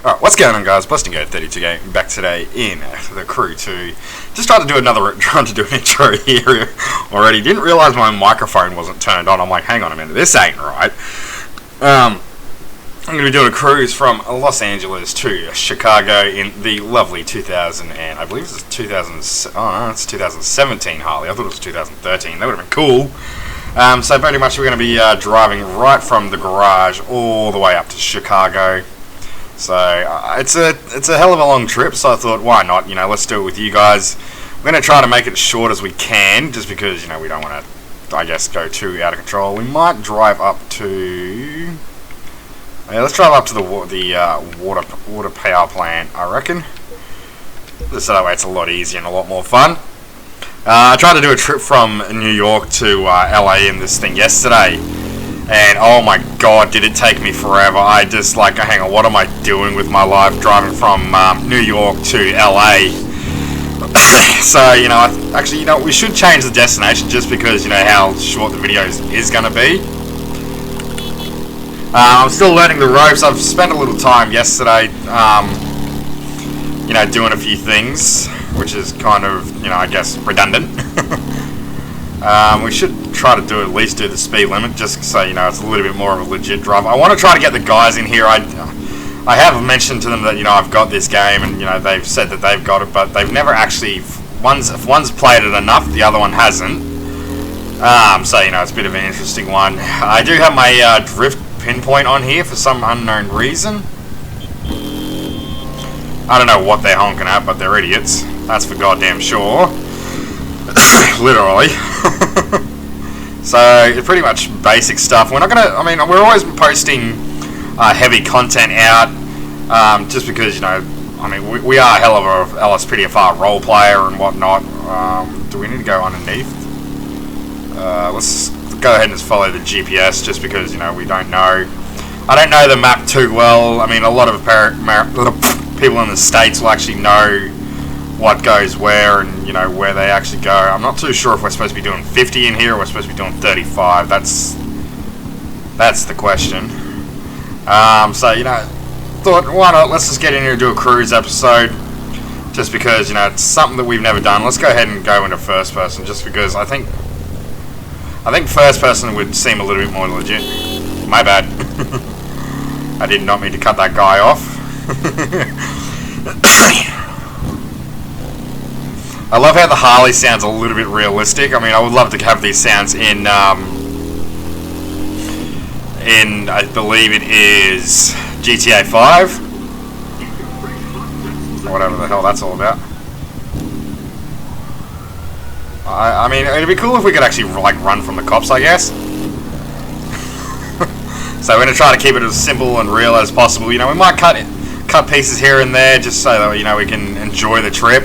Alright, what's going on, guys? Bossdingo32gaming back today in the crew to just trying to do an intro here already. Didn't realise my microphone wasn't turned on. I'm like, hang on a minute, this ain't right. I'm going to be doing a cruise from Los Angeles to Chicago in the lovely 2000 and I believe it's 2017 Harley. I thought it was 2013. That would have been cool. So pretty much we're going to be driving right from the garage all the way up to Chicago. So it's a hell of a long trip, so I thought, why not? Let's do it with you guys. We're going to try to make it as short as we can, just because, we don't want to, I guess, go too out of control. We might drive up to... Yeah, let's drive up to the water power plant, I reckon. So that way it's a lot easier and a lot more fun. I tried to do a trip from New York to LA in this thing yesterday. And oh my god, did it take me forever. I just like, hang on, what am I doing with my life driving from New York to LA? So, actually, we should change the destination just because, how short the video is going to be. I'm still learning the ropes. I've spent a little time yesterday, doing a few things, which is kind of, I guess, redundant. We should try to at least do the speed limit, just so it's a little bit more of a legit drive. I want to try to get the guys in here. I have mentioned to them that I've got this game, and they've said that they've got it, but they've never actually if one's played it enough, the other one hasn't. So it's a bit of an interesting one. I do have my drift pinpoint on here for some unknown reason. I don't know what they're honking at, but they're idiots. That's for goddamn sure. Literally. So pretty much basic stuff. We're not gonna. We're always posting heavy content out, just because we are a hell of a LSPDFR role player and whatnot. Do we need to go underneath? Let's go ahead and just follow the GPS, just because we don't know. I don't know the map too well. A lot of people in the States will actually know what goes where and where they actually go. I'm not too sure if we're supposed to be doing 50 in here or we're supposed to be doing 35. That's the question. So thought, why not, let's just get in here and do a cruise episode, just because it's something that we've never done. Let's go ahead and go into first person, just because I think first person would seem a little bit more legit. My bad. I did not mean to cut that guy off. I love how the Harley sounds a little bit realistic. I would love to have these sounds in I believe it is GTA 5. Or whatever the hell that's all about. It'd be cool if we could actually run from the cops, I guess. So we're going to try to keep it as simple and real as possible. We might cut pieces here and there, just so that we can enjoy the trip.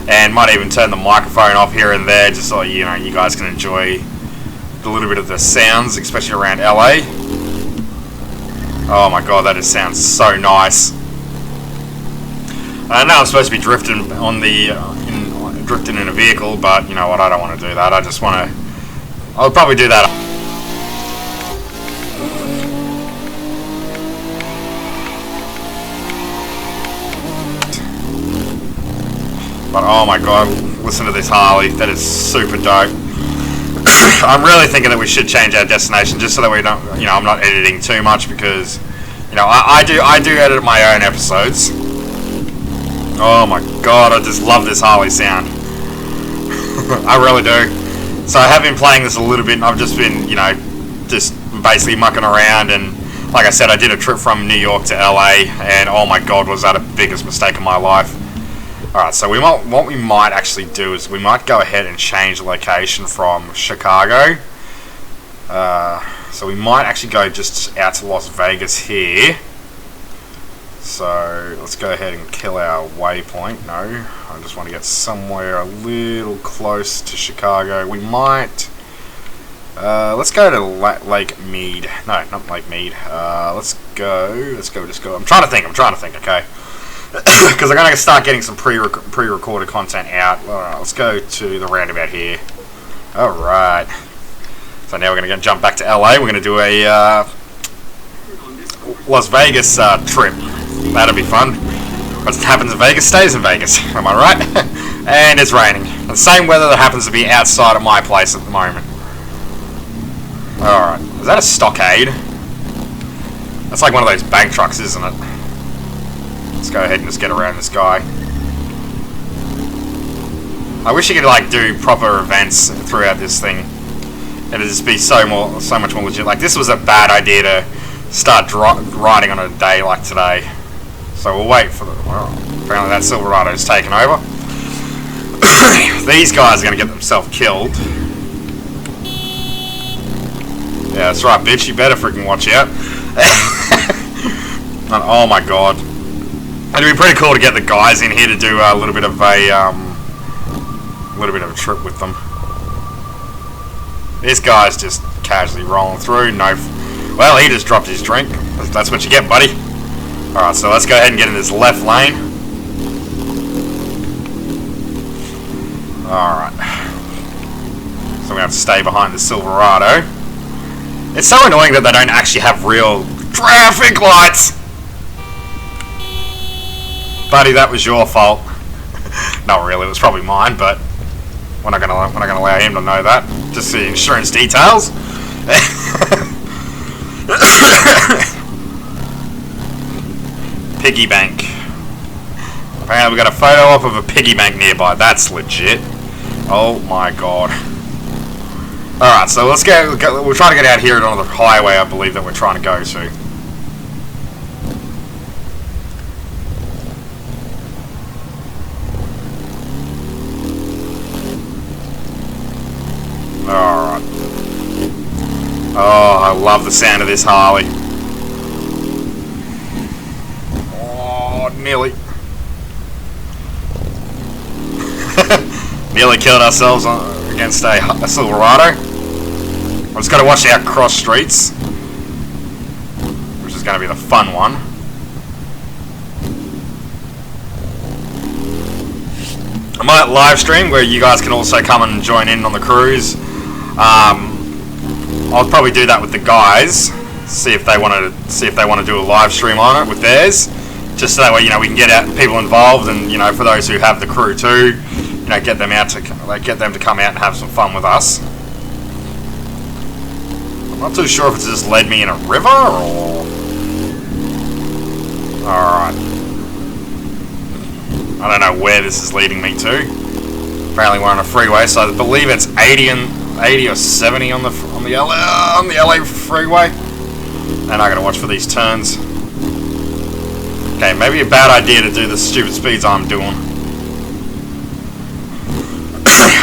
And might even turn the microphone off here and there, just so you guys can enjoy a little bit of the sounds, especially around LA. Oh my god, that just sounds so nice. I know I'm supposed to be drifting on drifting in a vehicle, but you know what? I don't want to do that. I'll probably do that. But oh my god, listen to this Harley. That is super dope. I'm really thinking that we should change our destination, just so that we don't, I'm not editing too much, because, I do edit my own episodes. Oh my god, I just love this Harley sound. I really do. So I have been playing this a little bit, and I've just been, just basically mucking around, and like I said, I did a trip from New York to LA, and oh my god, was that a biggest mistake of my life. Alright, so what we might actually do is we might go ahead and change the location from Chicago. So we might actually go just out to Las Vegas here. So let's go ahead and kill our waypoint. No, I just want to get somewhere a little close to Chicago. We might... let's go to Lake Mead. No, not Lake Mead. Let's go. I'm trying to think, okay? Because I'm going to start getting some pre-recorded content out. Alright, let's go to the roundabout here. Alright. So now we're going to jump back to LA. We're going to do a Las Vegas trip. That'll be fun. What happens in Vegas stays in Vegas. Am I right? And it's raining. The same weather that happens to be outside of my place at the moment. Alright. Is that a stockade? That's like one of those bank trucks, isn't it? Let's go ahead and just get around this guy. I wish you could like do proper events throughout this thing. It'd just be so much more legit. Like, this was a bad idea to start riding on a day like today. So we'll wait for the... Well, apparently that Silverado's taken over. These guys are going to get themselves killed. Yeah, that's right, bitch. You better freaking watch out. And, oh my god. It'd be pretty cool to get the guys in here to do a little bit of a trip with them. This guy's just casually rolling through. No, well, he just dropped his drink. That's what you get, buddy. All right, so let's go ahead and get in this left lane. All right. So we have to stay behind the Silverado. It's so annoying that they don't actually have real traffic lights. Buddy, that was your fault. Not really, it was probably mine, but we're not gonna allow him to know that. Just the insurance details. Piggy bank. Apparently we got a photo up of a piggy bank nearby. That's legit. Oh my god. Alright, so let's go. We're trying to get out here on the highway, I believe, that we're trying to go to. Alright. Oh, I love the sound of this Harley. Oh, nearly. Nearly killed ourselves against a Silverado. We've just got to watch out cross streets, which is going to be the fun one. I might live stream where you guys can also come and join in on the cruise. I'll probably do that with the guys. See if they want to do a live stream on it with theirs, just so that way, you know, we can get out people involved, and, you know, for those who have the crew too, you know, get them to come out and have some fun with us. I'm not too sure if it's just led me in a river or... Alright. I don't know where this is leading me to. Apparently we're on a freeway, so I believe it's 80 or 70 on the LA freeway. And I gotta watch for these turns. Okay, maybe a bad idea to do the stupid speeds I'm doing.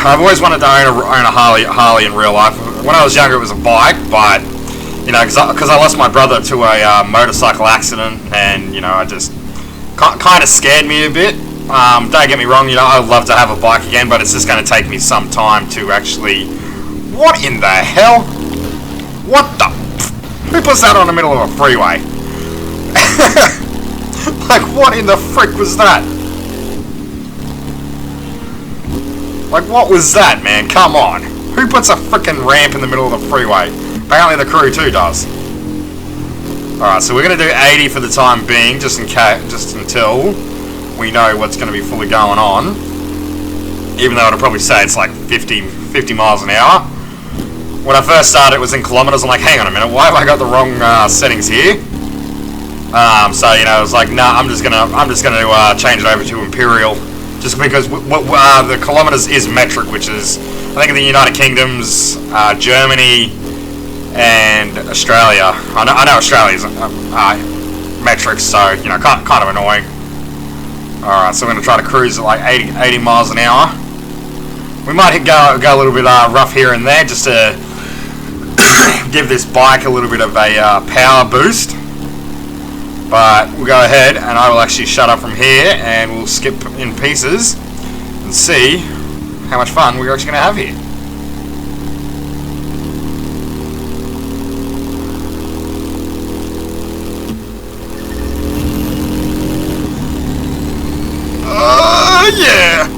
I've always wanted to own a Harley in real life. When I was younger, it was a bike, but, you know, because I lost my brother to a motorcycle accident, and, you know, I just kind of scared me a bit. Don't get me wrong, you know, I'd love to have a bike again, but it's just going to take me some time to actually... What in the hell? What the... Who puts that on the middle of a freeway? Like, what in the frick was that? Like, what was that, man? Come on. Who puts a frickin' ramp in the middle of the freeway? Apparently the crew too does. Alright, so we're going to do 80 for the time being, just until we know what's going to be fully going on. Even though I'd probably say it's like 50 miles an hour. When I first started, it was in kilometers. I'm like, hang on a minute, why have I got the wrong settings here? So, you know, I was like, nah, I'm just gonna change it over to imperial, just because the kilometers is metric, which is, I think, in the United Kingdom's, Germany, and Australia. I know Australia's metric, so, you know, kind of annoying. Alright, so we're going to try to cruise at like 80 miles an hour. We might go a little bit rough here and there, just to give this bike a little bit of a power boost. But we'll go ahead, and I will actually shut up from here, and we'll skip in pieces and see how much fun we're actually going to have here. Yeah!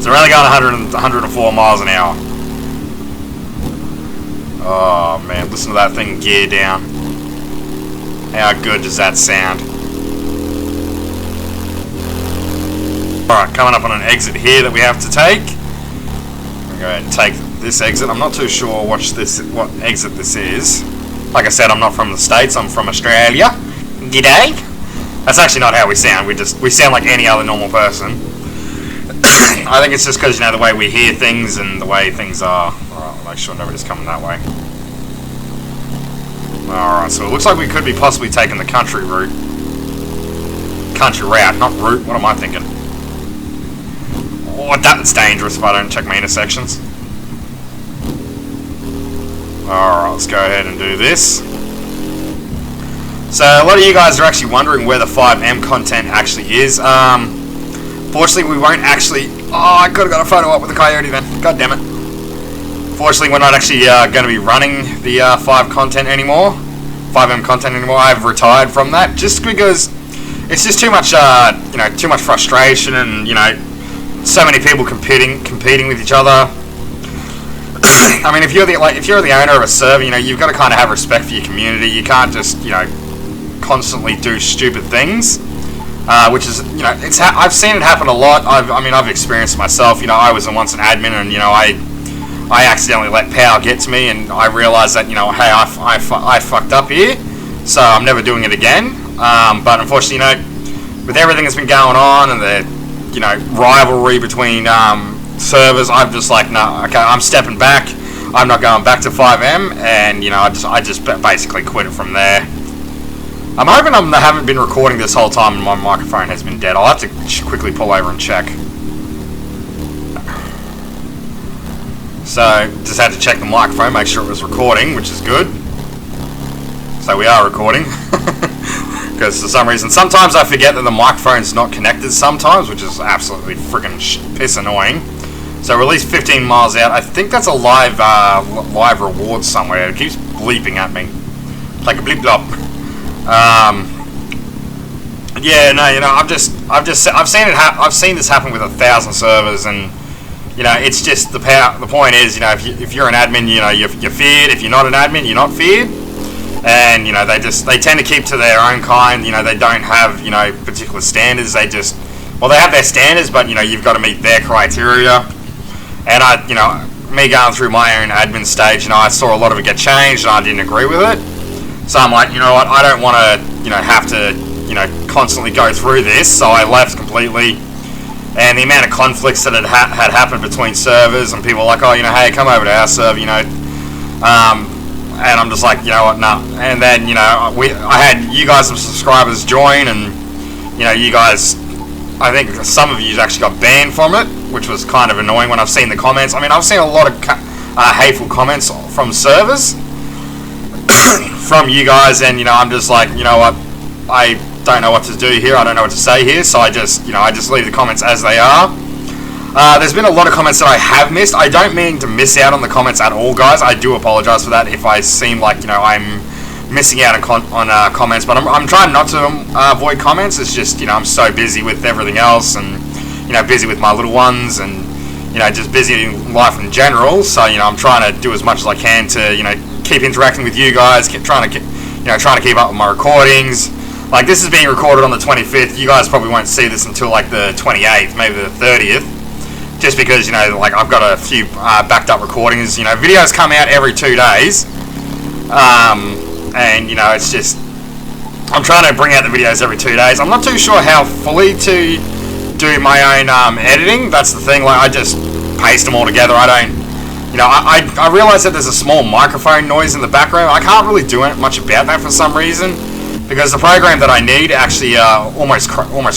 So we're only going 104 miles an hour. Oh man, listen to that thing gear down. How good does that sound? Alright, coming up on an exit here that we have to take. We'll go ahead and take this exit. I'm not too sure what exit this is. Like I said, I'm not from the States, I'm from Australia. G'day. That's actually not how we sound. We sound like any other normal person. I think it's just because, you know, the way we hear things and the way things are. Alright, I'll make sure nobody's coming that way. Alright, so it looks like we could be possibly taking the country route. Country route, not route. What am I thinking? Oh, that's dangerous if I don't check my intersections. Alright, let's go ahead and do this. So, a lot of you guys are actually wondering where the 5M content actually is. Fortunately, we won't actually... Oh, I could have got a photo up with the coyote then. God damn it. Fortunately, we're not actually going to be running the 5M content anymore. I've retired from that just because it's just too much, you know, too much frustration and, you know, so many people competing with each other. I mean, if you're the owner of a server, you know, you've got to kind of have respect for your community. You can't just, you know, constantly do stupid things. Which is, you know, I've seen it happen a lot. I've experienced it myself. You know, I was once an admin, and you know, I accidentally let power get to me, and I realized that, you know, hey, I fucked up here, so I'm never doing it again. But unfortunately, you know, with everything that's been going on and the, you know, rivalry between servers, I'm just like, no, okay, I'm stepping back. I'm not going back to 5M, and you know, I just basically quit it from there. I'm hoping I haven't been recording this whole time and my microphone has been dead. I'll have to quickly pull over and check. So, just had to check the microphone, make sure it was recording, which is good. So we are recording. Because for some reason, sometimes I forget that the microphone's not connected sometimes, which is absolutely freaking piss annoying. So release 15 miles out. I think that's a live reward somewhere. It keeps bleeping at me. Like a bleep blop. Yeah, no, you know, I've seen this happen with 1,000 servers, and you know, it's just the point is, you know, if you're an admin, you know, you're feared. If you're not an admin, you're not feared. And you know, they tend to keep to their own kind. You know, they don't have, you know, particular standards. They have their standards, but you know, you've got to meet their criteria. And you know, me going through my own admin stage, you know, I saw a lot of it get changed, and I didn't agree with it. So I'm like, you know what, I don't want to, you know, have to, you know, constantly go through this. So I left completely. And the amount of conflicts that had happened between servers, and people were like, oh, you know, hey, come over to our server, you know. And I'm just like, you know what, nah. And then, you know, I had you guys, some subscribers, join, and, you know, you guys, I think some of you actually got banned from it, which was kind of annoying when I've seen the comments. I mean, I've seen a lot of hateful comments from servers. From you guys, and you know, I'm just like, you know what, I don't know what to do here, I don't know what to say here, so I just leave the comments as they are. There's been a lot of comments that I have missed. I don't mean to miss out on the comments at all, guys. I do apologize for that if I seem like, you know, I'm missing out on comments, but I'm trying not to avoid comments. It's just, you know, I'm so busy with everything else, and you know, busy with my little ones, and you know, just busy in life in general. So you know, I'm trying to do as much as I can to, you know, keep interacting with you guys, trying to keep up with my recordings. Like, this is being recorded on the 25th. You guys probably won't see this until like the 28th, maybe the 30th, just because, you know, like, I've got a few backed up recordings. You know, videos come out every 2 days, and you know, it's just, I'm trying to bring out the videos every 2 days. I'm not too sure how fully to do my own editing. That's the thing. Like, I just paste them all together. I don't. You know, I realize that there's a small microphone noise in the background. I can't really do much about that for some reason, because the program that I need actually almost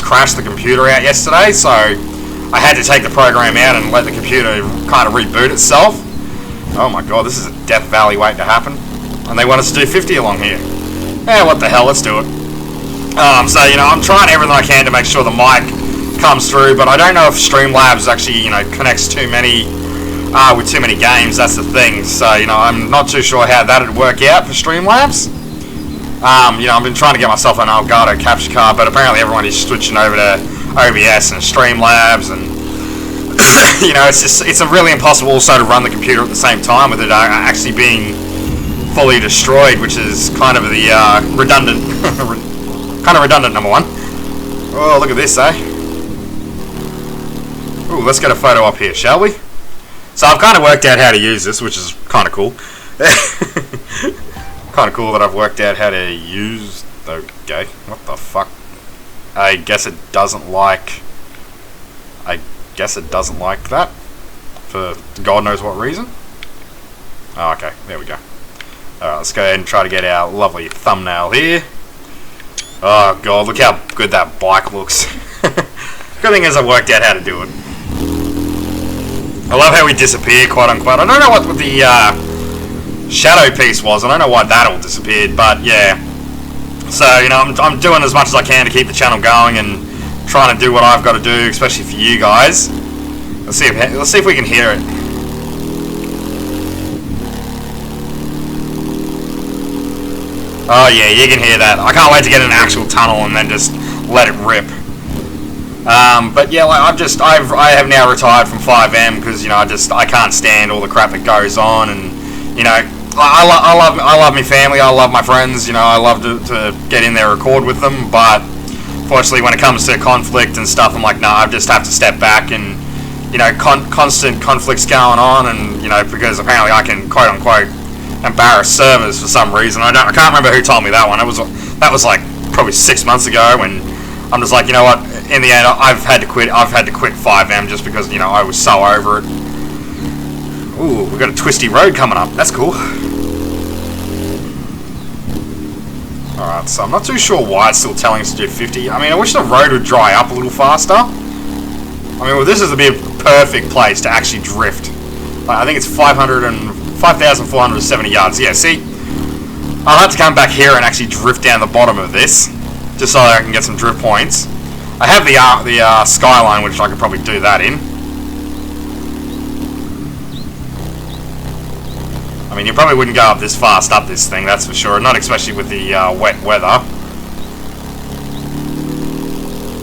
crashed the computer out yesterday, so I had to take the program out and let the computer kind of reboot itself. Oh my god, this is a Death Valley waiting to happen. And they want us to do 50 along here. Yeah, what the hell, let's do it. So, you know, I'm trying everything I can to make sure the mic comes through, but I don't know if Streamlabs actually, you know, connects with too many games. That's the thing. So, you know, I'm not too sure how that'd work out for Streamlabs. You know, I've been trying to get myself an Elgato capture card, but apparently everyone is switching over to OBS and Streamlabs, and you know, it's really impossible also to run the computer at the same time with it actually being fully destroyed, which is kind of the redundant, number one. Oh, look at this, eh? Ooh, let's get a photo up here, shall we? So I've kind of worked out how to use this, which is kind of cool. Kind of cool that I've worked out how to use... Okay, what the fuck? I guess it doesn't like that. For God knows what reason. Oh, okay, there we go. Alright, let's go ahead and try to get our lovely thumbnail here. Oh god, look how good that bike looks. Good thing is I've worked out how to do it. I love how we disappear, quote unquote. I don't know what the shadow piece was. I don't know why that all disappeared, but yeah. So, you know, I'm doing as much as I can to keep the channel going and trying to do what I've got to do, especially for you guys. Let's see if we can hear it. Oh yeah, you can hear that. I can't wait to get an actual tunnel and then just let it rip. But yeah, like I have now retired from 5M because, you know, I can't stand all the crap that goes on, and you know, I love my family, I love my friends, you know, I love to get in there, record with them, but fortunately when it comes to conflict and stuff, I'm like, nah, I just have to step back, and you know, constant conflicts going on, and you know, because apparently I can quote unquote embarrass servers for some reason. I can't remember who told me that one. That was like probably 6 months ago, and I'm just like, you know what? In the end, I've had to quit 5M just because, you know, I was so over it. Ooh, we've got a twisty road coming up. That's cool. Alright, so I'm not too sure why it's still telling us to do 50. I mean, I wish the road would dry up a little faster. I mean, well, this is a perfect place to actually drift. I think it's 5,470 yards. Yeah, see? I'll have to come back here and actually drift down the bottom of this, just so I can get some drift points. I have the skyline, which I could probably do that in. I mean, you probably wouldn't go up this fast up this thing, that's for sure. Not especially with the wet weather.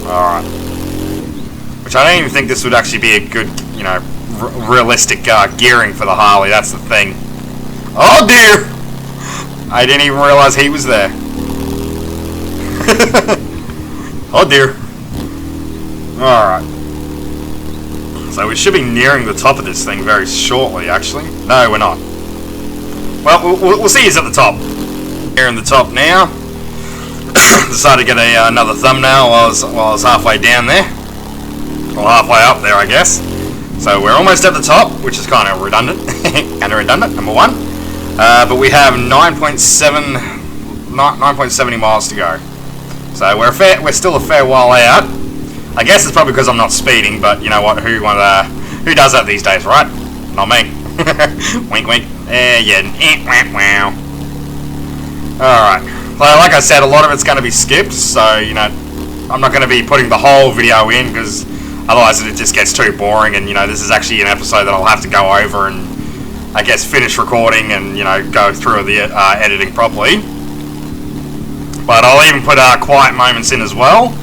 Alright. Which I don't even think this would actually be a good, you know, realistic gearing for the Harley. That's the thing. Oh dear! I didn't even realize he was there. Oh dear. Alright. So we should be nearing the top of this thing very shortly, actually. No, we're not. Well, we'll see who's at the top. Here in the top now. Decided to get another thumbnail while I was halfway down there. Or halfway up there, I guess. So we're almost at the top, which is kind of redundant. Kind of redundant, number one. But we have 9.70 miles to go. So we're still a fair while out. I guess it's probably because I'm not speeding, but you know what? Who does that these days, right? Not me. Wink, wink. Yeah. Wow. Alright. Well, like I said, a lot of it's going to be skipped, so, you know, I'm not going to be putting the whole video in, because otherwise it just gets too boring, and, you know, this is actually an episode that I'll have to go over and, I guess, finish recording and, you know, go through the editing properly. But I'll even put quiet moments in as well,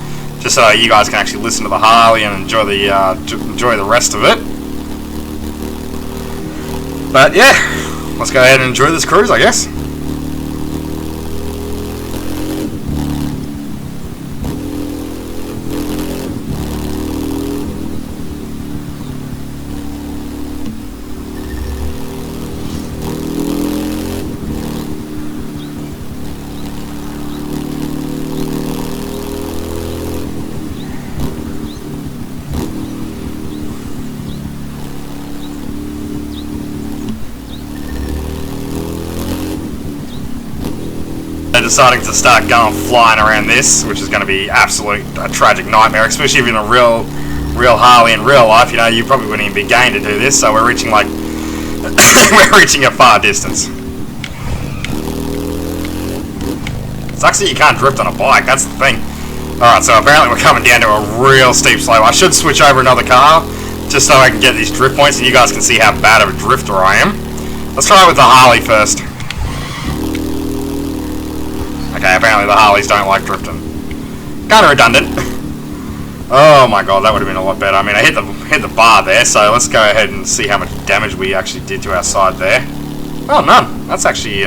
just so you guys can actually listen to the Harley and enjoy the rest of it. But yeah, let's go ahead and enjoy this cruise, I guess. Deciding to start going flying around this, which is going to be absolute tragic nightmare, especially if you're in a real Harley in real life. You know, you probably wouldn't even be game to do this. So we're reaching like we're reaching a far distance. It sucks that you can't drift on a bike. That's the thing. All right, so apparently we're coming down to a real steep slope. I should switch over another car just so I can get these drift points, and you guys can see how bad of a drifter I am. Let's try it with the Harley first. Okay, apparently the Harleys don't like drifting. Kind of redundant. Oh my god, that would have been a lot better. I mean, I hit the bar there, so let's go ahead and see how much damage we actually did to our side there. Oh, none. That's actually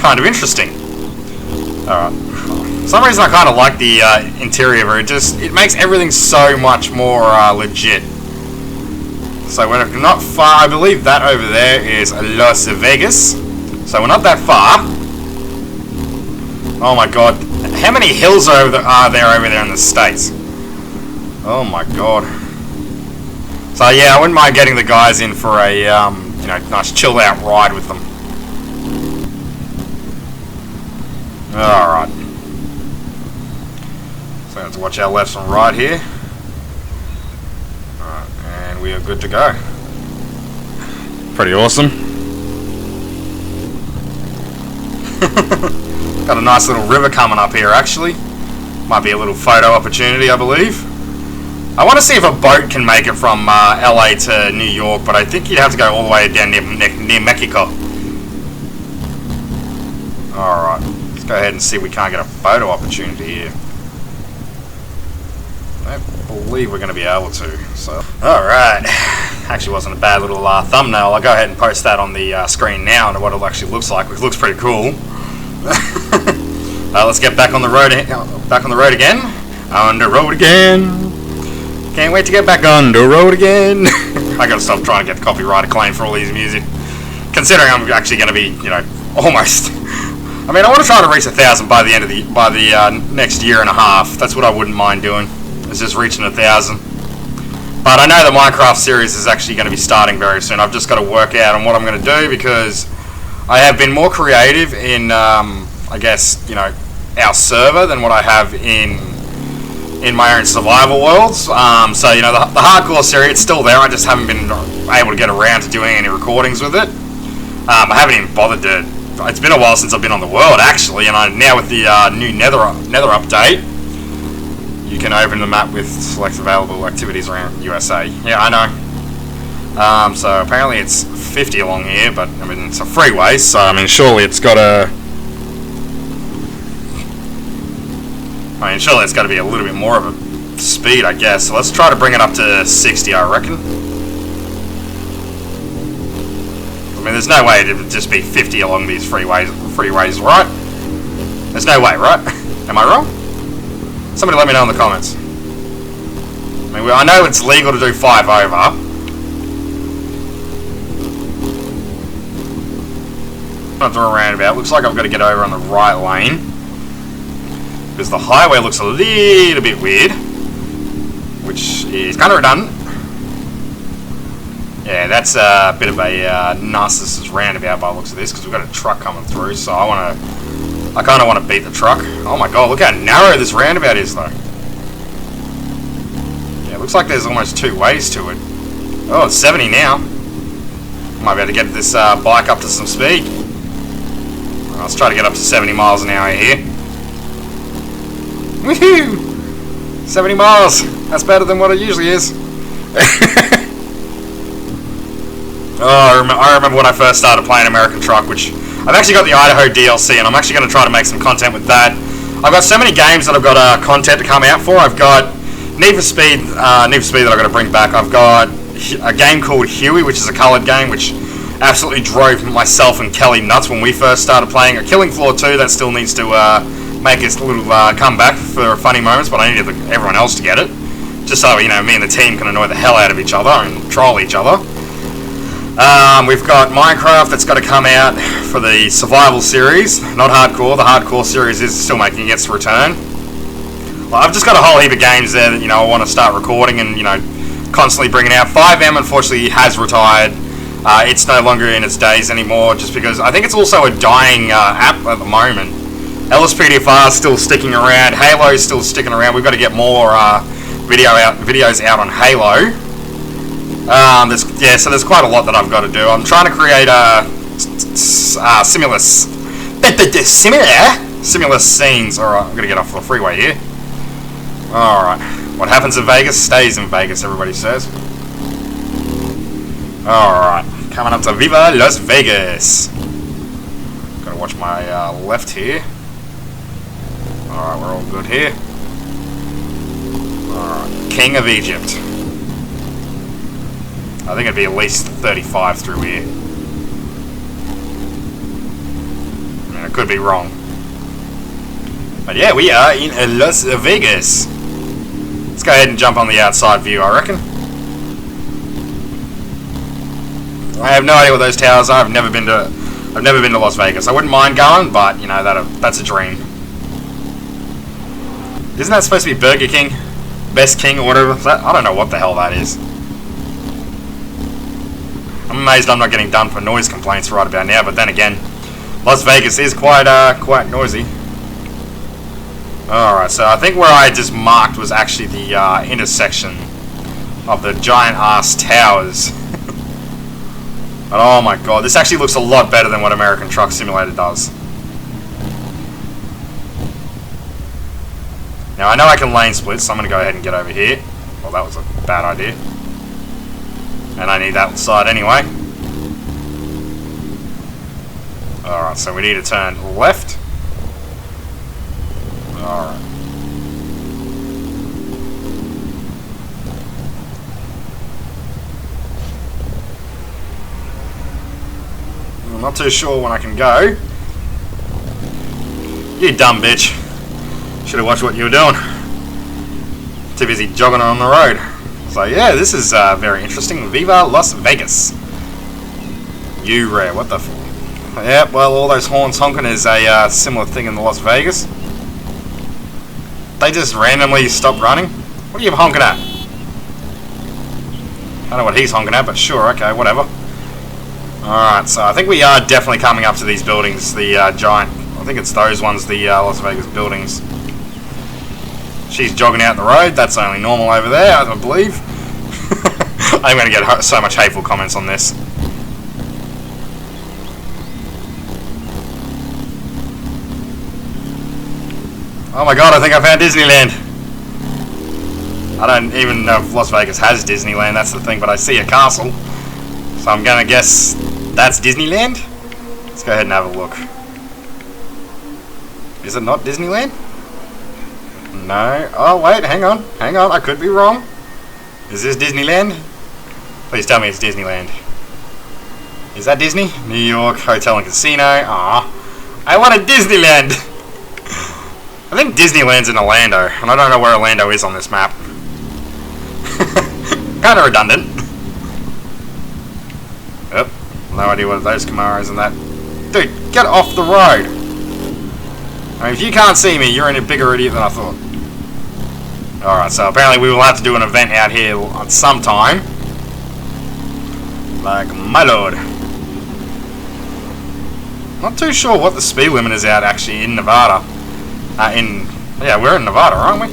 kind of interesting. Alright. For some reason I kind of like the interior of it. It makes everything so much more legit. So we're not far. I believe that over there is Las Vegas. So we're not that far. Oh my god. How many hills are there over there in the States? Oh my god. So yeah, I wouldn't mind getting the guys in for a you know, nice chilled out ride with them. Alright. So we have to watch our left and right here. Alright, and we are good to go. Pretty awesome. Got a nice little river coming up here actually. Might be a little photo opportunity, I believe. I want to see if a boat can make it from LA to New York, but I think you'd have to go all the way down near Mexico. Alright, let's go ahead and see if we can't get a photo opportunity here. I don't believe we're going to be able to. So, alright. Actually wasn't a bad little thumbnail. I'll go ahead and post that on the screen now and what it actually looks like, which looks pretty cool. Let's get back on the road. Back on the road again. On the road again. Can't wait to get back on the road again. I gotta stop trying to get the copyright claim for all these music. Considering I'm actually gonna be, you know, almost. I mean, I want to try to reach 1,000 by the end of the next year and a half. That's what I wouldn't mind doing. Is just reaching 1,000. But I know the Minecraft series is actually going to be starting very soon. I've just got to work out on what I'm going to do because I have been more creative in, I guess, you know, our server than what I have in my own survival worlds. So, you know, the hardcore series, it's still there. I just haven't been able to get around to doing any recordings with it. I haven't even bothered to. It's been a while since I've been on the world, actually, and now with the new Nether update, you can open the map with select available activities around USA. Yeah, I know. So apparently it's 50 along here, but I mean it's a freeway, so I mean surely it's got to. I mean surely it's got to be a little bit more of a speed, I guess. So let's try to bring it up to 60, I reckon. I mean, there's no way it would just be 50 along these freeways, right? There's no way, right? Am I wrong? Somebody let me know in the comments. I mean, I know it's legal to do 5 over. Not through a roundabout. Looks like I've got to get over on the right lane. Because the highway looks a little bit weird. Which is kind of redundant. Yeah, that's a bit of a narcissist roundabout by the looks of this, because we've got a truck coming through, so I kind of want to beat the truck. Oh my god, look how narrow this roundabout is, though. Yeah, it looks like there's almost 2 ways to it. Oh, it's 70 now. Might be able to get this bike up to some speed. Let's try to get up to 70 miles an hour here. Woohoo! 70 miles! That's better than what it usually is. Oh, I remember when I first started playing American Truck, which I've actually got the Idaho DLC, and I'm actually going to try to make some content with that. I've got so many games that I've got content to come out for. I've got Need for Speed that I've got to bring back. I've got a game called Huey, which is a coloured game, which absolutely drove myself and Kelly nuts when we first started playing. A Killing Floor 2 that still needs to make its little comeback for funny moments, but I needed everyone else to get it, just so, you know, me and the team can annoy the hell out of each other and troll each other. We've got Minecraft that's got to come out for the survival series, not hardcore. The hardcore series is still making its return. Well, I've just got a whole heap of games there that, you know, I want to start recording and, you know, constantly bringing out. 5M unfortunately has retired. It's no longer in its days anymore, just because I think it's also a dying app at the moment. LSPDFR is still sticking around. Halo is still sticking around. We've got to get more videos out on Halo. So there's quite a lot that I've got to do. I'm trying to create similar scenes. Alright, I'm going to get off the freeway here. Alright, what happens in Vegas stays in Vegas, everybody says. Alright, coming up to Viva Las Vegas. Gotta watch my left here. Alright, we're all good here. Alright, King of Egypt. I think it'd be at least 35 through here. I mean, could be wrong. But yeah, we are in Las Vegas. Let's go ahead and jump on the outside view, I reckon. I have no idea what those towers are. I've never been to Las Vegas. I wouldn't mind going, but you know that's a dream. Isn't that supposed to be Burger King? Best King or whatever? I don't know what the hell that is. I'm amazed I'm not getting done for noise complaints right about now, but then again, Las Vegas is quite noisy. Alright, so I think where I just marked was actually the intersection of the giant ass towers. But oh my god, this actually looks a lot better than what American Truck Simulator does. Now I know I can lane split, so I'm going to go ahead and get over here. Well, that was a bad idea. And I need that side anyway. Alright, so we need to turn left. Alright. I'm not too sure when I can go. You dumb bitch. Should have watched what you were doing. Too busy jogging on the road. So yeah, this is very interesting. Viva Las Vegas. You rare, what the f... Yeah, well, all those horns honking is a similar thing in the Las Vegas. They just randomly stop running. What are you honking at? I don't know what he's honking at, but sure, okay, whatever. Alright, so I think we are definitely coming up to these buildings, the giant, I think it's those ones, the Las Vegas buildings. She's jogging out the road, that's only normal over there, I believe. I'm going to get so much hateful comments on this. Oh my god, I think I found Disneyland. I don't even know if Las Vegas has Disneyland, that's the thing, but I see a castle. So I'm going to guess that's Disneyland? Let's go ahead and have a look. Is it not Disneyland? No. Oh wait, hang on, I could be wrong. Is this Disneyland? Please tell me it's Disneyland. Is that Disney? New York Hotel and Casino. Ah, I want a Disneyland. I think Disneyland's in Orlando, and I don't know where Orlando is on this map. Kind of redundant. Yep, no idea what those Camaros and that. Dude, get off the road. I mean, if you can't see me, you're in a bigger idiot than I thought. Alright, so apparently we will have to do an event out here at some time. Like, my lord. Not too sure what the speed limit is out actually in Nevada. Yeah, we're in Nevada, aren't we?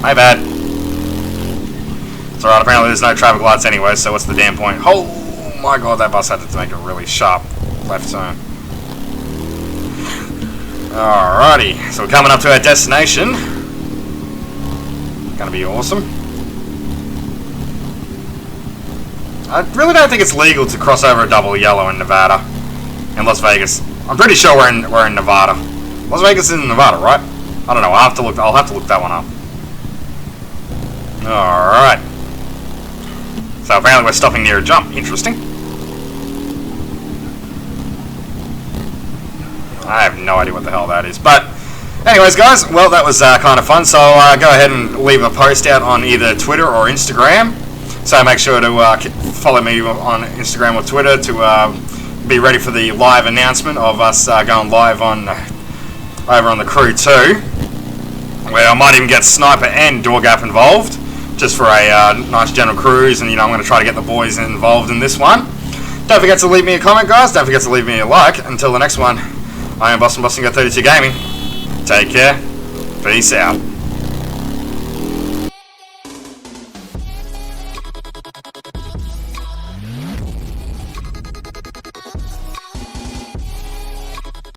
My bad. It's alright, apparently there's no traffic lights anyway, so what's the damn point? Oh my god, that bus had to make a really sharp left turn. Alrighty, so we're coming up to our destination. Gonna be awesome. I really don't think it's legal to cross over a double yellow in Nevada. In Las Vegas. I'm pretty sure we're in Nevada. Las Vegas is in Nevada, right? I don't know, I'll have to look that one up. Alright. So apparently we're stopping near a jump. Interesting. I have no idea what the hell that is. But anyways, guys, well, that was kind of fun. So go ahead and leave a post out on either Twitter or Instagram. So make sure to follow me on Instagram or Twitter to be ready for the live announcement of us going live on over on the Crew 2, where I might even get Sniper and Door Gap involved, just for a nice general cruise. And I'm going to try to get the boys involved in this one. Don't forget to leave me a comment, guys. Don't forget to leave me a like. Until the next one, I am Bossdingo32gaming. Take care. Peace out.